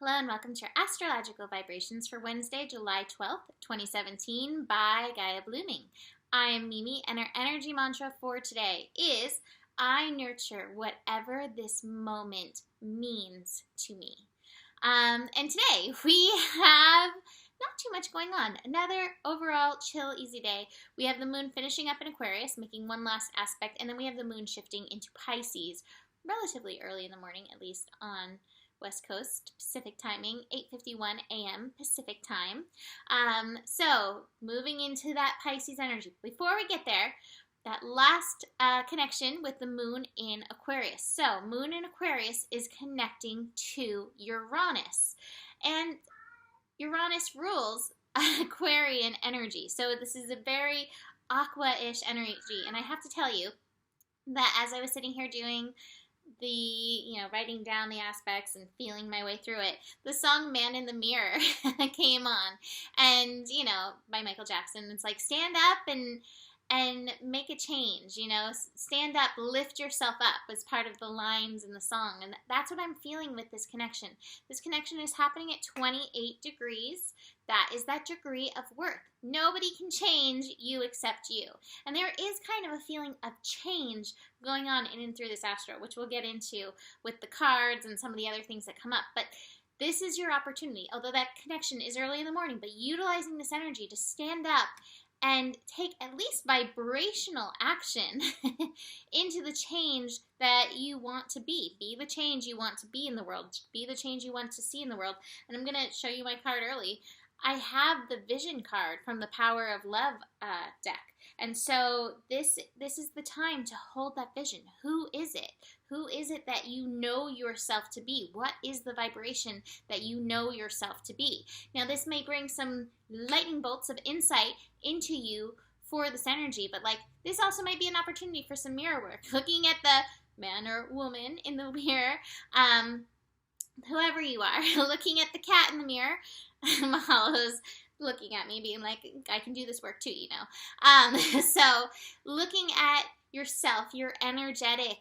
Hello and welcome to your astrological vibrations for Wednesday, July 12th, 2017 by Gaia Blooming. I am Mimi and our energy mantra for today is I nurture whatever this moment means to me. And today we have not too much going on. Another overall chill, easy day. We have the moon finishing up in Aquarius, making one last aspect, and then we have the moon shifting into Pisces relatively early in the morning, at least on West Coast Pacific timing, 8:51 a.m. Pacific time. So moving into that Pisces energy. Before we get there, that last connection with the moon in Aquarius. So moon in Aquarius is connecting to Uranus. And Uranus rules Aquarian energy. So this is a very aqua-ish energy. And I have to tell you that as I was sitting here doing writing down the aspects and feeling my way through it, the song Man in the Mirror came on. And, by Michael Jackson, it's like, stand up and make a change, stand up, lift yourself up as part of the lines in the song. And that's what I'm feeling with this connection. This connection is happening at 28 degrees. That is that degree of worth. Nobody can change you except you. And there is kind of a feeling of change going on in and through this astro, which we'll get into with the cards and some of the other things that come up. But this is your opportunity, although that connection is early in the morning, but utilizing this energy to stand up and take at least vibrational action into the change that you want to be. Be the change you want to be in the world. Be the change you want to see in the world. And I'm going to show you my card early. I have the Vision card from the Power of Love deck. And so this is the time to hold that vision. Who is it? Who is it that you know yourself to be? What is the vibration that you know yourself to be? Now, this may bring some lightning bolts of insight into you for this energy, but this also might be an opportunity for some mirror work. Looking at the man or woman in the mirror, whoever you are, looking at the cat in the mirror. Mahalo's looking at me being like, I can do this work too, So looking at yourself, your energetic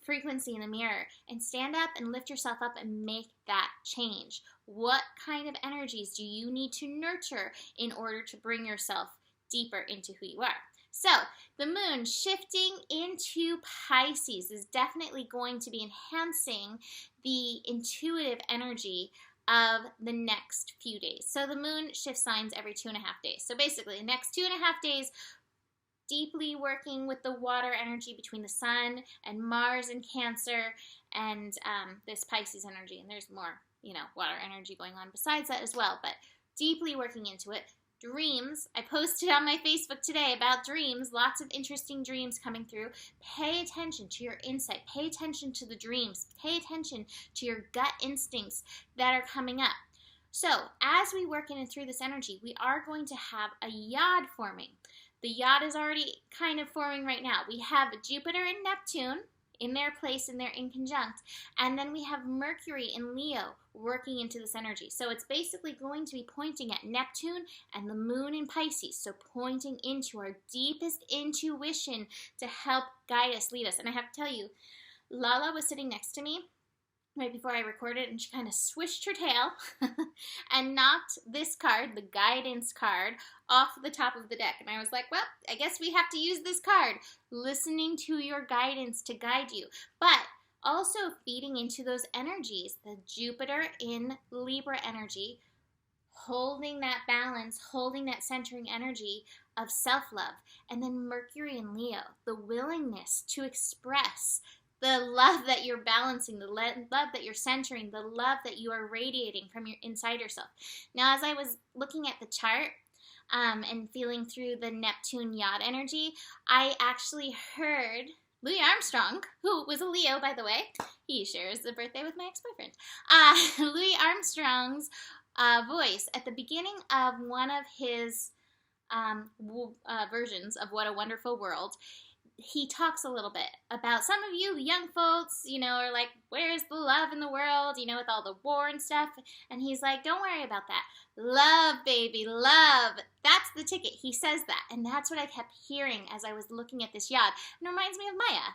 frequency in the mirror, and stand up and lift yourself up and make that change. What kind of energies do you need to nurture in order to bring yourself deeper into who you are? So the moon shifting into Pisces is definitely going to be enhancing the intuitive energy of the next few days. So the moon shifts signs every 2.5 days. So basically the next 2.5 days, deeply working with the water energy between the sun and Mars in Cancer and this Pisces energy. And there's more, water energy going on besides that as well, but deeply working into it. Dreams, I posted on my Facebook today about dreams, lots of interesting dreams coming through. Pay attention to your insight, pay attention to the dreams, pay attention to your gut instincts that are coming up. So as we work in and through this energy, we are going to have a yod forming. The yod is already kind of forming right now. We have Jupiter and Neptune in their place and they're in conjunct. And then we have Mercury in Leo working into this energy. So it's basically going to be pointing at Neptune and the moon in Pisces. So pointing into our deepest intuition to help guide us, lead us. And I have to tell you, Lala was sitting next to me right before I recorded, and she kind of swished her tail and knocked this card, the guidance card, off the top of the deck. And I was like, well, I guess we have to use this card. Listening to your guidance to guide you. But also feeding into those energies, the Jupiter in Libra energy, holding that balance, holding that centering energy of self-love. And then Mercury in Leo, the willingness to express the love that you're balancing, the love that you're centering, the love that you are radiating from your inside yourself. Now, as I was looking at the chart and feeling through the Neptune yod energy, I actually heard Louis Armstrong, who was a Leo, by the way. He shares the birthday with my ex-boyfriend. Louis Armstrong's voice at the beginning of one of his versions of What a Wonderful World. He talks a little bit about some of you young folks, are like, where's the love in the world, with all the war and stuff. And he's like, don't worry about that. Love, baby, love. That's the ticket. He says that. And that's what I kept hearing as I was looking at this yod. And it reminds me of Maya.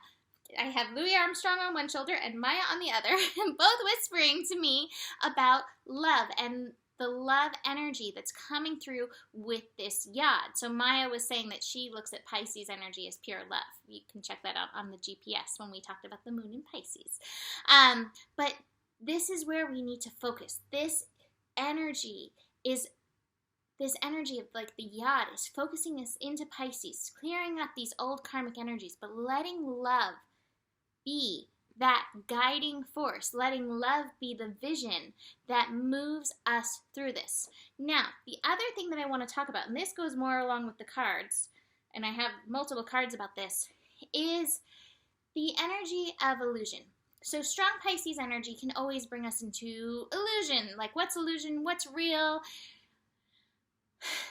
I have Louis Armstrong on one shoulder and Maya on the other, both whispering to me about love and the love energy that's coming through with this yod. So Maya was saying that she looks at Pisces energy as pure love. You can check that out on the GPS when we talked about the moon in Pisces. But this is where we need to focus. This energy of like the yod is focusing us into Pisces, clearing up these old karmic energies, but letting love be that guiding force, letting love be the vision that moves us through this. Now, the other thing that I want to talk about, and this goes more along with the cards, and I have multiple cards about this, is the energy of illusion. So strong Pisces energy can always bring us into illusion, like what's illusion, what's real.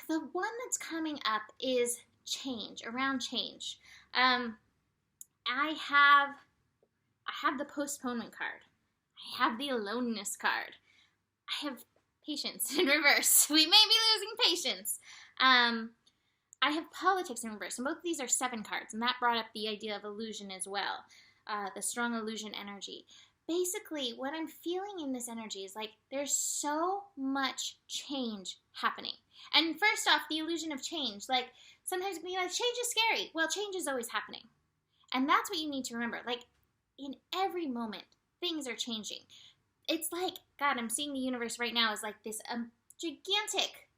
The one that's coming up is change, around change. I have the postponement card. I have the aloneness card. I have patience in reverse. We may be losing patience. I have politics in reverse, and both of these are 7 cards, and that brought up the idea of illusion as well, the strong illusion energy. Basically, what I'm feeling in this energy is like there's so much change happening. And first off, the illusion of change. Like sometimes we like, change is scary. Well, change is always happening. And that's what you need to remember. Like in every moment, things are changing. It's like, God, I'm seeing the universe right now as like this gigantic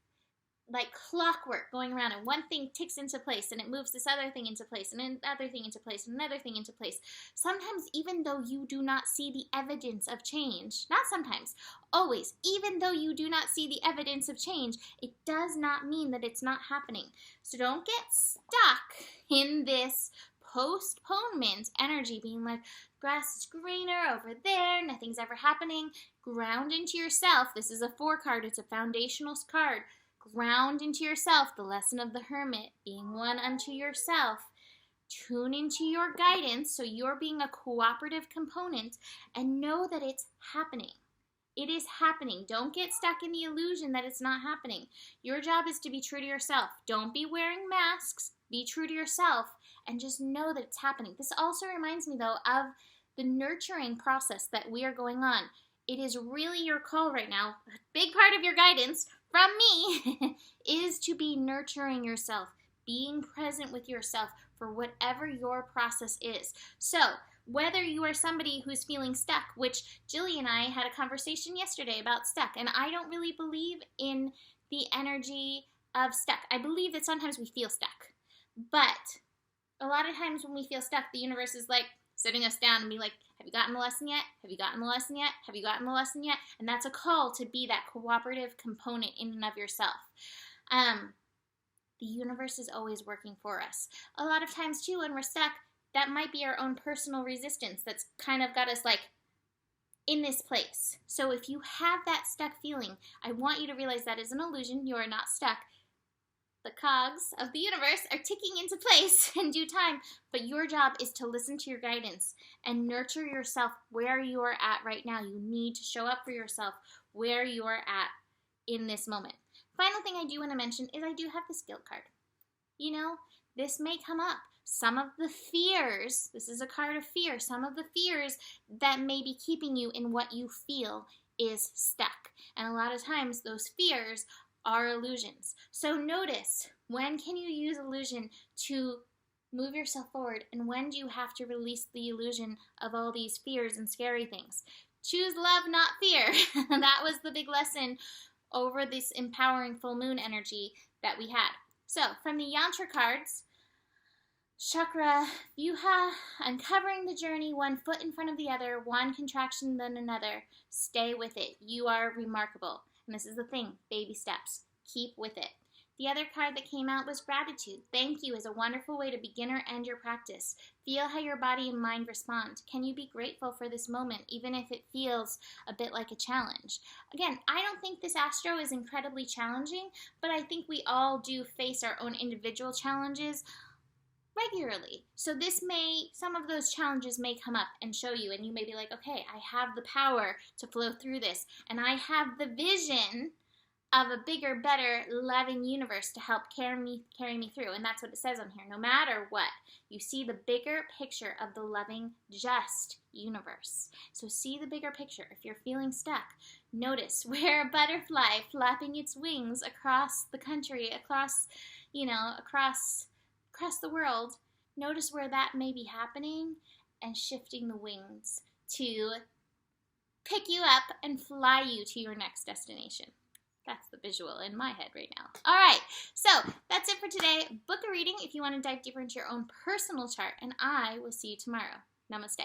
like clockwork going around, and one thing ticks into place and it moves this other thing into place and another thing into place and another thing into place. Sometimes, even though you do not see the evidence of change, not sometimes, always, even though you do not see the evidence of change, it does not mean that it's not happening. So don't get stuck in this postponement energy being like, grass is greener over there, nothing's ever happening. Ground into yourself. This is a 4 card. It's a foundational card. Ground into yourself, the lesson of the hermit, being one unto yourself. Tune into your guidance, so you're being a cooperative component, and know that it's happening. It is happening. Don't get stuck in the illusion that it's not happening. Your job is to be true to yourself. Don't be wearing masks. Be true to yourself, and just know that it's happening. This also reminds me, though, of the nurturing process that we are going on. It is really your call right now. A big part of your guidance from me is to be nurturing yourself, being present with yourself for whatever your process is. So whether you are somebody who's feeling stuck, which Jilly and I had a conversation yesterday about stuck, and I don't really believe in the energy of stuck. I believe that sometimes we feel stuck, but a lot of times when we feel stuck, the universe is like sitting us down and be like, have you gotten the lesson yet? Have you gotten the lesson yet? Have you gotten the lesson yet? And that's a call to be that cooperative component in and of yourself. The universe is always working for us. A lot of times, too, when we're stuck, that might be our own personal resistance that's kind of got us, like, in this place. So if you have that stuck feeling, I want you to realize that is an illusion. You are not stuck. The cogs of the universe are ticking into place in due time, but your job is to listen to your guidance and nurture yourself where you are at right now. You need to show up for yourself where you are at in this moment. Final thing I do want to mention is I do have the skill card. You know, this may come up. Some of the fears, this is a card of fear, some of the fears that may be keeping you in what you feel is stuck. And a lot of times those fears are illusions. So notice, when can you use illusion to move yourself forward, and when do you have to release the illusion of all these fears and scary things? Choose love, not fear. That was the big lesson over this empowering full moon energy that we had. So from the yantra cards, chakra Vyuha, uncovering the journey, one foot in front of the other, one contraction then another. Stay with it. You are remarkable. And this is the thing, baby steps. Keep with it. The other card that came out was gratitude. Thank you is a wonderful way to begin or end your practice. Feel how your body and mind respond. Can you be grateful for this moment, even if it feels a bit like a challenge? Again, I don't think this astro is incredibly challenging, but I think we all do face our own individual challenges regularly. So some of those challenges may come up and show you, and you may be like, okay, I have the power to flow through this, and I have the vision of a bigger, better, loving universe to help carry me through. And that's what it says on here. No matter what, you see the bigger picture of the loving, just universe. So see the bigger picture. If you're feeling stuck, notice where a butterfly flapping its wings across the country, across the world, notice where that may be happening and shifting the wings to pick you up and fly you to your next destination. That's the visual in my head right now. All right, so that's it for today. Book a reading if you want to dive deeper into your own personal chart, and I will see you tomorrow. Namaste.